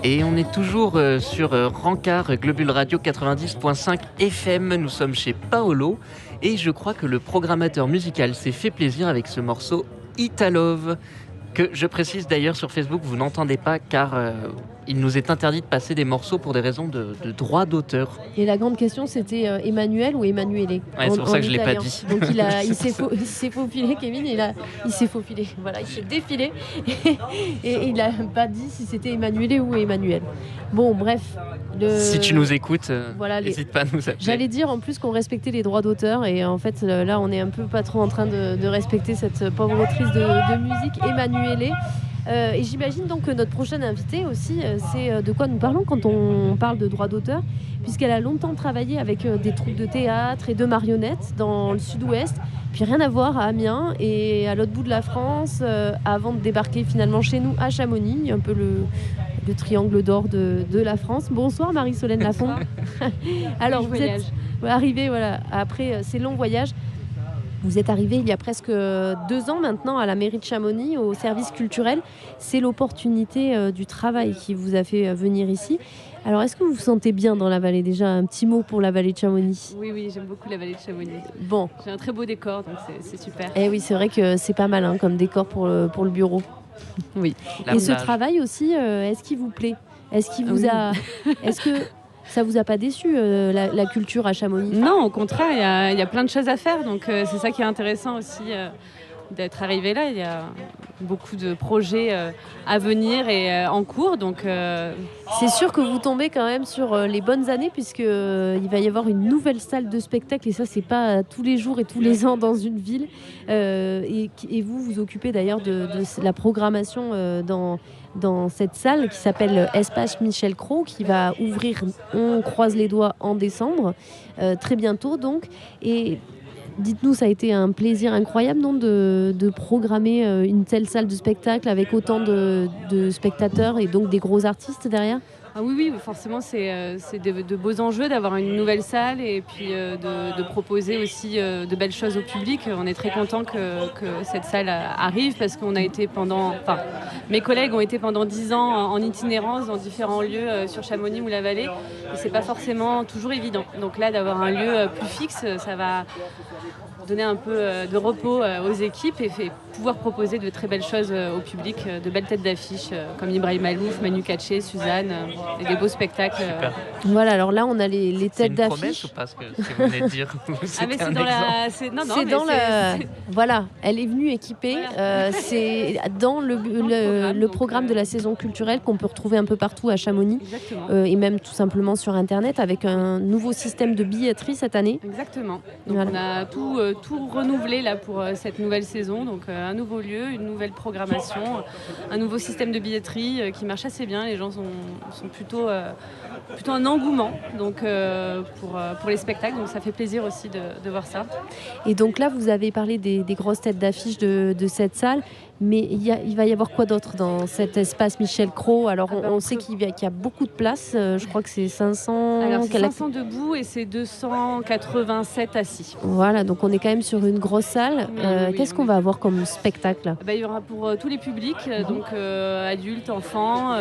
Et on est toujours sur Rancard Globule Radio 90.5 FM. Nous sommes chez Paolo et je crois que le programmateur musical s'est fait plaisir avec ce morceau Italove, que je précise d'ailleurs sur Facebook, vous n'entendez pas car il nous est interdit de passer des morceaux pour des raisons de droit d'auteur. Et la grande question, c'était Emmanuel ou Emmanuele. Ouais, c'est pour ça que je ne l'ai pas dit. Donc il s'est faufilé, Kevin, il s'est faufilé. Voilà, il s'est défilé et il n'a pas dit si c'était Emmanuele ou Emmanuel. Bon, bref. Si tu nous écoutes, voilà, n'hésite pas à nous appeler. J'allais dire en plus qu'on respectait les droits d'auteur et en fait là on est un peu pas trop en train de respecter cette pauvre autrice de musique, Emmanuele. Et j'imagine donc que notre prochaine invitée aussi, c'est de quoi nous parlons quand on parle de droits d'auteur, puisqu'elle a longtemps travaillé avec des troupes de théâtre et de marionnettes dans le sud-ouest, puis rien à voir à Amiens et à l'autre bout de la France, avant de débarquer finalement chez nous à Chamonix, un peu le triangle d'or de la France. Bonsoir Marie-Solène Lafont. Alors vous êtes arrivée après ces longs voyages. Vous êtes arrivée il y a presque 2 ans maintenant à la mairie de Chamonix, au service culturel. C'est l'opportunité du travail qui vous a fait venir ici. Alors, est-ce que vous vous sentez bien dans la vallée? Déjà, un petit mot pour la vallée de Chamonix. Oui, j'aime beaucoup la vallée de Chamonix. Bon. J'ai un très beau décor, donc c'est super. Eh oui, c'est vrai que c'est pas mal comme décor pour le bureau. Oui. Et ce travail aussi, est-ce qu'il vous plaît? Est-ce qu'il vous a... Est-ce que... Ça vous a pas déçu, la culture à Chamonix? Non, au contraire, il y a plein de choses à faire. Donc c'est ça qui est intéressant aussi d'être arrivé là. Il y a beaucoup de projets à venir et en cours. Donc, c'est sûr que vous tombez quand même sur les bonnes années puisque il va y avoir une nouvelle salle de spectacle et ça, c'est pas tous les jours et tous les ans dans une ville. Et vous vous occupez d'ailleurs de la programmation dans cette salle qui s'appelle Espace Michel Cros, qui va ouvrir, on croise les doigts, en décembre, très bientôt donc. Et dites-nous, ça a été un plaisir incroyable non, de programmer une telle salle de spectacle avec autant de spectateurs et donc des gros artistes derrière? Ah oui, forcément, c'est de beaux enjeux d'avoir une nouvelle salle et puis de proposer aussi de belles choses au public. On est très content que cette salle arrive parce qu'on a été mes collègues ont été pendant 10 ans en itinérance dans différents lieux sur Chamonix ou la vallée et c'est pas forcément toujours évident. Donc là, d'avoir un lieu plus fixe, ça va donner un peu de repos aux équipes et pouvoir proposer de très belles choses au public, de belles têtes d'affiche comme Ibrahim Malouf, Manu Katché, Suzanne, et des beaux spectacles. Voilà, alors là on a les têtes d'affiche. C'est une promesse ou pas ce que vous venez de dire? Voilà, elle est venue équipée. Voilà. C'est dans le programme de la saison culturelle qu'on peut retrouver un peu partout à Chamonix. Et même tout simplement sur Internet avec un nouveau système de billetterie cette année. Exactement. Donc on a tout renouvelé là pour cette nouvelle saison. Donc un nouveau lieu, une nouvelle programmation, un nouveau système de billetterie qui marche assez bien. Les gens sont plutôt un engouement donc, pour les spectacles. Donc ça fait plaisir aussi de voir ça. Et donc là, vous avez parlé des grosses têtes d'affiche de cette salle. Mais il va y avoir quoi d'autre dans cet espace Michel Cros? Alors on sait qu'il y a beaucoup de places, je crois que c'est 500... Alors c'est 500 debout et c'est 287 assis. Voilà, donc on est quand même sur une grosse salle. Qu'est-ce qu'on va avoir comme spectacle? Il y aura pour tous les publics, donc adultes, enfants,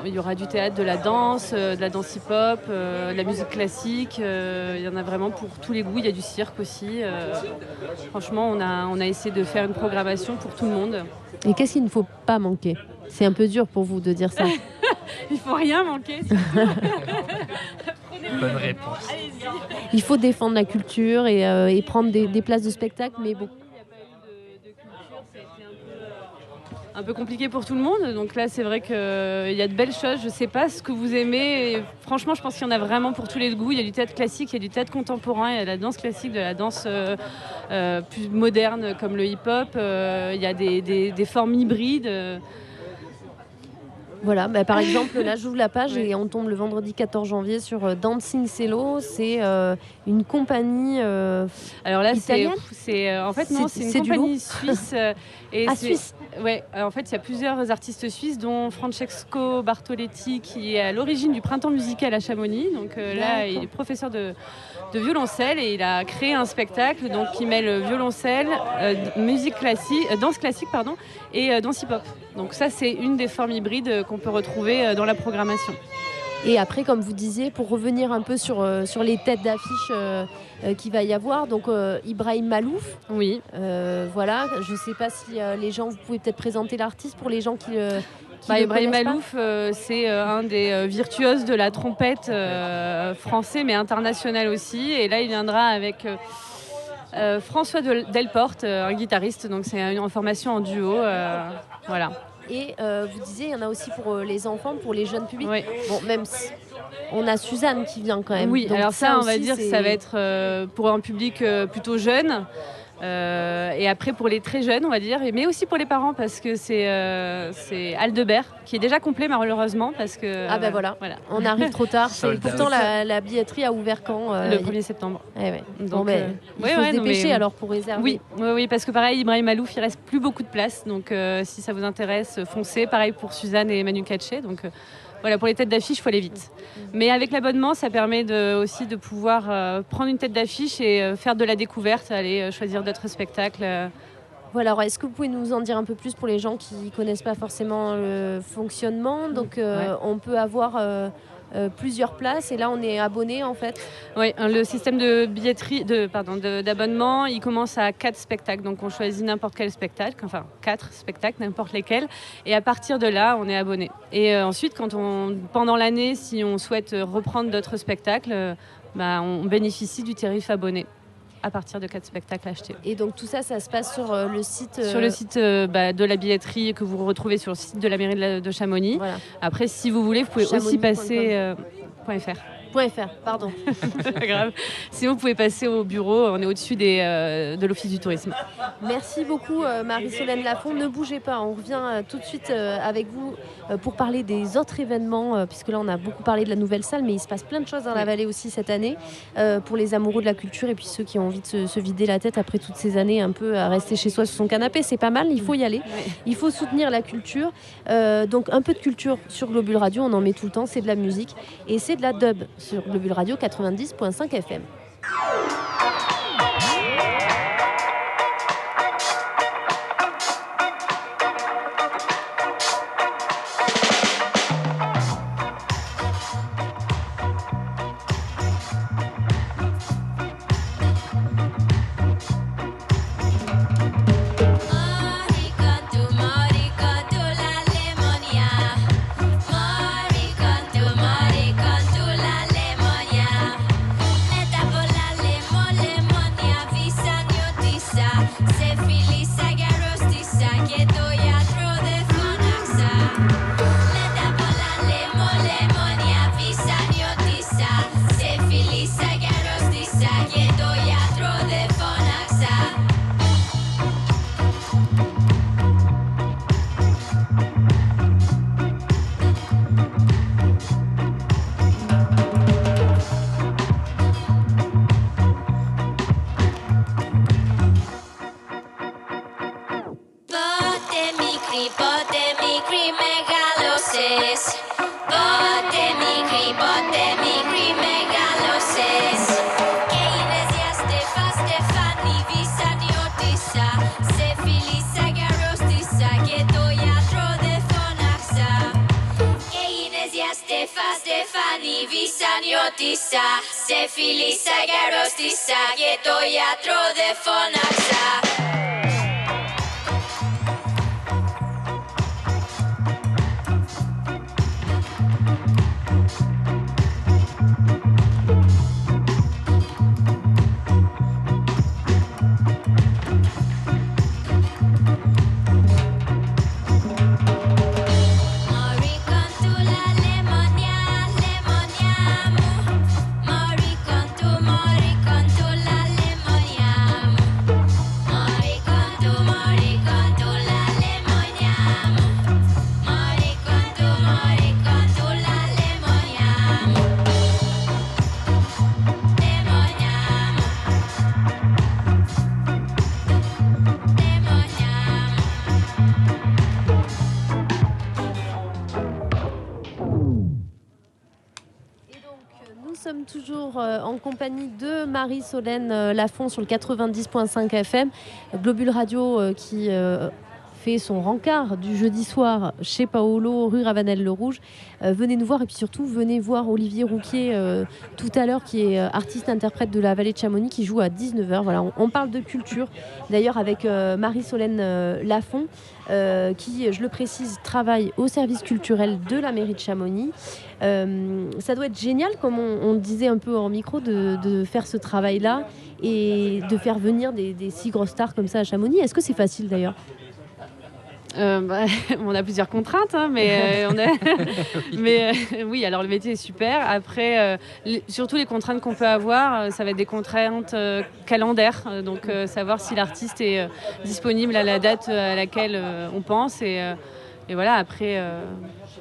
il y aura du théâtre, de la danse hip-hop, de la musique classique, il y en a vraiment pour tous les goûts, il y a du cirque aussi. Franchement, on a essayé de faire une programmation pour tout le monde. Et qu'est-ce qu'il ne faut pas manquer? C'est un peu dur pour vous de dire ça. Il ne faut rien manquer. Bonne réponse. Il faut défendre la culture et prendre des places de spectacle, mais bon. Un peu compliqué pour tout le monde, donc là c'est vrai qu'il y a de belles choses, je sais pas ce que vous aimez, et franchement je pense qu'il y en a vraiment pour tous les goûts. Il y a du théâtre classique, il y a du théâtre contemporain, il y a de la danse classique, de la danse plus moderne comme le hip-hop, il y a des formes hybrides. Voilà, par exemple, là j'ouvre la page et on tombe le vendredi 14 janvier sur Dancing Cello. C'est une compagnie alors là, italienne. c'est une compagnie suisse. Suisse. Ouais, en fait, il y a plusieurs artistes suisses, dont Francesco Bartoletti, qui est à l'origine du printemps musical à Chamonix. Donc là, il est professeur de violoncelle et il a créé un spectacle donc, qui mêle violoncelle, musique classique, danse classique et danse hip-hop. Donc ça, c'est une des formes hybrides qu'on peut retrouver dans la programmation. Et après, comme vous disiez, pour revenir un peu sur les têtes d'affiche qu'il va y avoir, donc Ibrahim Malouf. Oui. Voilà, je ne sais pas si les gens, vous pouvez peut-être présenter l'artiste pour les gens qui le Ibrahim connaissent Malouf, c'est un des virtuoses de la trompette français, mais international aussi. Et là, il viendra avec François Delporte, un guitariste. Donc c'est une formation en duo. Voilà. Et vous disiez, il y en a aussi pour les enfants, pour les jeunes publics. Oui. Bon, même si on a Suzanne qui vient quand même. Oui, donc alors ça, on va aussi, dire que ça va être pour un public plutôt jeune. Et après pour les très jeunes, on va dire, mais aussi pour les parents parce que c'est Aldebert qui est déjà complet malheureusement parce que ah ben voilà. On arrive trop tard. Pourtant la billetterie a ouvert quand le 1er septembre. Ouais. Donc, il faut se dépêcher alors pour réserver. Oui, parce que pareil, Ibrahim Malouf, il reste plus beaucoup de place, donc si ça vous intéresse, foncez. Pareil pour Suzanne et Manu Katché, donc. Voilà, pour les têtes d'affiche, il faut aller vite. Mais avec l'abonnement, ça permet aussi de pouvoir prendre une tête d'affiche et faire de la découverte, aller choisir d'autres spectacles. Voilà, alors est-ce que vous pouvez nous en dire un peu plus pour les gens qui ne connaissent pas forcément le fonctionnement ? Donc on peut avoir plusieurs places et là on est abonné en fait. Oui, le système de billetterie, d'abonnement, il commence à 4 spectacles. Donc on choisit n'importe quel spectacle, enfin 4 spectacles, n'importe lesquels. Et à partir de là, on est abonné. Et ensuite, pendant l'année, si on souhaite reprendre d'autres spectacles, on bénéficie du tarif abonné à partir de 4 spectacles achetés. Et donc tout ça, ça se passe sur le site Sur le site de la billetterie que vous retrouvez sur le site de la mairie de Chamonix. Voilà. Après, si vous voulez, vous pouvez aussi passer... .fr. Pardon. C'est pas grave. Sinon, vous pouvez passer au bureau. On est au-dessus de l'Office du tourisme. Merci beaucoup, Marie-Solène Lafont. Ne bougez pas. On revient tout de suite avec vous pour parler des autres événements, puisque là, on a beaucoup parlé de la nouvelle salle, mais il se passe plein de choses dans la vallée aussi cette année pour les amoureux de la culture et puis ceux qui ont envie de se vider la tête après toutes ces années un peu à rester chez soi sur son canapé. C'est pas mal. Il faut y aller. Oui. Il faut soutenir la culture. Donc, un peu de culture sur Globule Radio. On en met tout le temps. C'est de la musique et c'est de la dub sur Globule Radio 90.5 FM. Stefani Visaniotissa, se filisa garostissa, και το γιατρό δεν φώναξα. Mori con tu la lemonia. sommes toujours en compagnie de Marie-Solène Lafont sur le 90.5 FM, Globule Radio qui fait son rencard du jeudi soir chez Paolo, rue Ravanel-le-Rouge. Venez nous voir et puis surtout venez voir Olivier Rouquier tout à l'heure qui est artiste-interprète de la vallée de Chamonix qui joue à 19h. Voilà, on parle de culture d'ailleurs avec Marie-Solène Lafont qui, je le précise, travaille au service culturel de la mairie de Chamonix. Ça doit être génial, comme on disait un peu en micro, de faire ce travail-là et de faire venir des si grosses stars comme ça à Chamonix. Est-ce que c'est facile d'ailleurs ? On a plusieurs contraintes, hein, oui, alors le métier est super. Après, surtout les contraintes qu'on peut avoir, ça va être des contraintes calendaires. Donc, savoir si l'artiste est disponible à la date à laquelle on pense. Et voilà, après,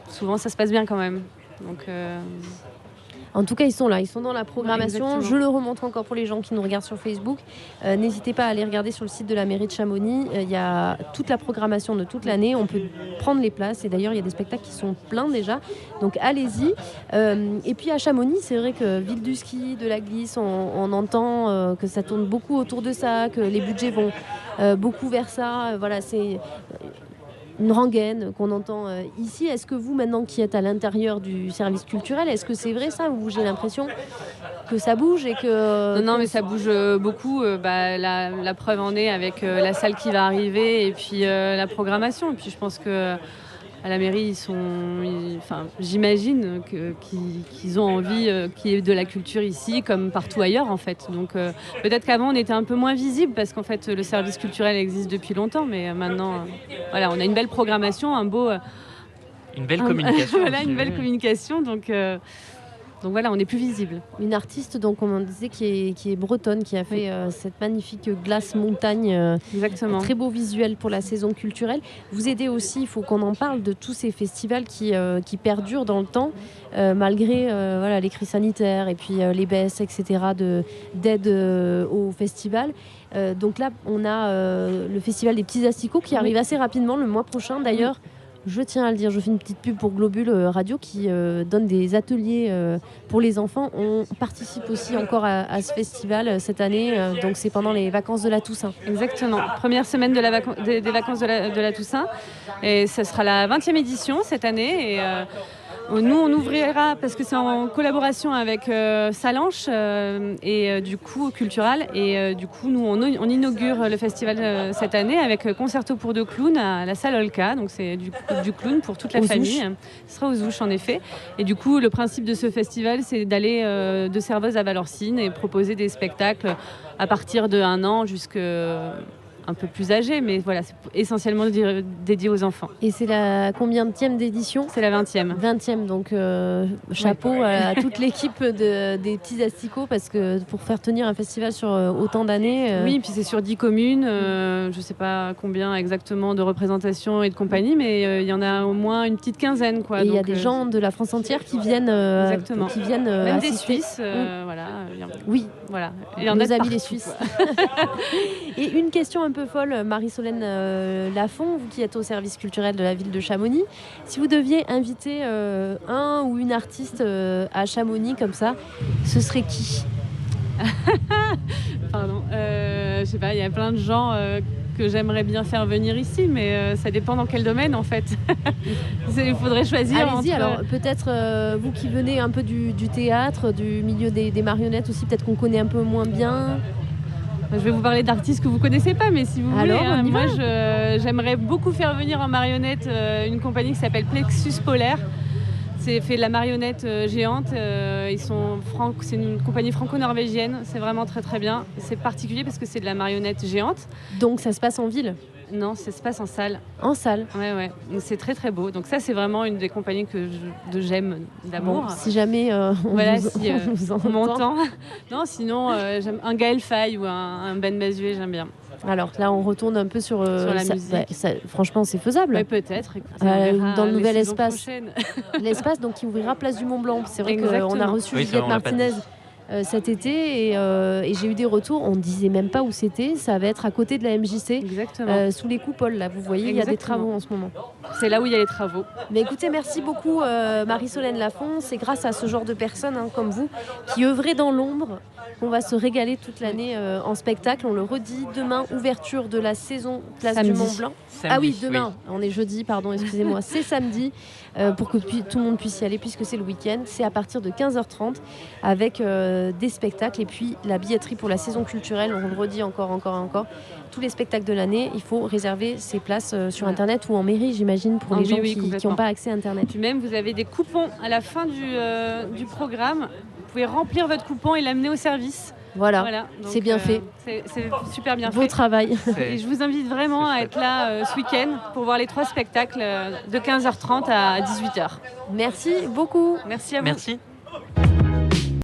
souvent, ça se passe bien quand même. Donc, En tout cas, ils sont là, ils sont dans la programmation. Ouais, je le remontre encore pour les gens qui nous regardent sur Facebook. N'hésitez pas à aller regarder sur le site de la mairie de Chamonix. Il y a toute la programmation de toute l'année. On peut prendre les places. Et d'ailleurs, il y a des spectacles qui sont pleins déjà. Donc, allez-y. Et puis, à Chamonix, c'est vrai que ville du ski, de la glisse, on entend que ça tourne beaucoup autour de ça, que les budgets vont beaucoup vers ça. Voilà, c'est une rengaine qu'on entend ici. Est-ce que vous, maintenant qui êtes à l'intérieur du service culturel, est-ce que c'est vrai ça ou j'ai l'impression que ça bouge et que... Non, mais ça bouge beaucoup. La preuve en est avec la salle qui va arriver et puis la programmation. Et puis je pense que à la mairie, j'imagine qu'ils ont envie qu'il y ait de la culture ici comme partout ailleurs en fait. Donc peut-être qu'avant on était un peu moins visible parce qu'en fait le service culturel existe depuis longtemps, mais maintenant voilà, on a une belle programmation, une belle communication. Voilà, une belle communication. Donc voilà, on est plus visible. Une artiste, donc, comme on disait, qui est bretonne, qui a fait cette magnifique glace montagne. Exactement. Très beau visuel pour la saison culturelle. Vous aidez aussi, il faut qu'on en parle, de tous ces festivals qui perdurent dans le temps, malgré les crises sanitaires et puis les baisses, etc., d'aide au festival. Donc là, on a le festival des petits asticots qui arrive assez rapidement, le mois prochain d'ailleurs. Je tiens à le dire, je fais une petite pub pour Globule Radio qui donne des ateliers pour les enfants. On participe aussi encore à ce festival cette année, donc c'est pendant les vacances de la Toussaint. Exactement, première semaine des vacances de la Toussaint. Et ce sera la 20e édition cette année. Et nous, on ouvrira, parce que c'est en collaboration avec Salanche et du coup Cultural. Et du coup, nous, on inaugure le festival cette année avec Concerto pour deux clowns à la salle Olka. Donc, c'est du clown pour toute la famille. Ce sera aux Ouches, en effet. Et du coup, le principe de ce festival, c'est d'aller de Servoz à Valorcine et proposer des spectacles à partir de 1 an jusqu'à un peu plus âgé, mais voilà, c'est essentiellement dédié aux enfants. Et c'est la combienième d'édition ? C'est la 20e. 20e, donc chapeau à toute l'équipe des petits asticots, parce que pour faire tenir un festival sur autant d'années... Oui, puis c'est sur 10 communes, je ne sais pas combien exactement de représentations et de compagnies, mais il y en a au moins une petite quinzaine. Quoi. Et il y a des gens de la France entière qui viennent exactement. Même assister. Des Suisses, voilà. Oui, voilà. Il y en a amis les Suisses. Et une question un peu folle, Marie-Solène Lafont, vous qui êtes au service culturel de la ville de Chamonix, si vous deviez inviter un ou une artiste à Chamonix comme ça, ce serait qui ? Pardon, je sais pas, il y a plein de gens que j'aimerais bien faire venir ici, mais ça dépend dans quel domaine en fait. Il faudrait choisir. Allez-y, alors peut-être vous qui venez un peu du théâtre, du milieu des marionnettes aussi, peut-être qu'on connaît un peu moins bien. Je vais vous parler d'artistes que vous connaissez pas, mais si vous voulez, moi j'aimerais beaucoup faire venir en marionnette une compagnie qui s'appelle Plexus Polaire. C'est fait de la marionnette géante. C'est une compagnie franco-norvégienne. C'est vraiment très très bien. C'est particulier parce que c'est de la marionnette géante. Donc ça se passe en ville ? Non, ça se passe en salle. En salle ? Ouais. Donc, c'est très très beau. Donc ça, c'est vraiment une des compagnies que j'aime d'amour. Bon, si jamais on vous m'entend. Non, sinon, j'aime un Gaël Faye ou un Ben Mazuet, j'aime bien. Alors là, on retourne un peu sur la musique. Franchement, c'est faisable. Ouais, peut-être. Dans le nouvel espace. L'espace donc, qui ouvrira Place du Mont-Blanc. C'est vrai qu'on a reçu Juliette Martinez cet été et j'ai eu des retours. On ne disait même pas où c'était. Ça va être à côté de la MJC, Exactement. sous les coupoles. Là, vous voyez, il y a des travaux en ce moment. C'est là où il y a les travaux. Mais écoutez, merci beaucoup Marie-Solène Lafont. C'est grâce à ce genre de personnes comme vous qui œuvrez dans l'ombre qu'on va se régaler toute l'année en spectacle. On le redit, demain, ouverture de la saison Place Samedi. du Mont-Blanc. Samedi, Ah oui, demain, on est jeudi, pardon, excusez-moi. C'est samedi pour que tout le monde puisse y aller puisque c'est le week-end. C'est à partir de 15h30 avec des spectacles et puis la billetterie pour la saison culturelle. On le redit encore. Tous les spectacles de l'année, il faut réserver ses places sur Internet ou en mairie, j'imagine, pour les gens qui n'ont pas accès à Internet. Puis même, vous avez des coupons à la fin du programme. Vous pouvez remplir votre coupon et l'amener au service. Voilà, Donc, c'est bien fait. C'est super bien Beau fait. travail. Et je vous invite vraiment à être là ce week-end pour voir les 3 spectacles de 15h30 à 18h. Merci beaucoup. Merci à vous. Merci.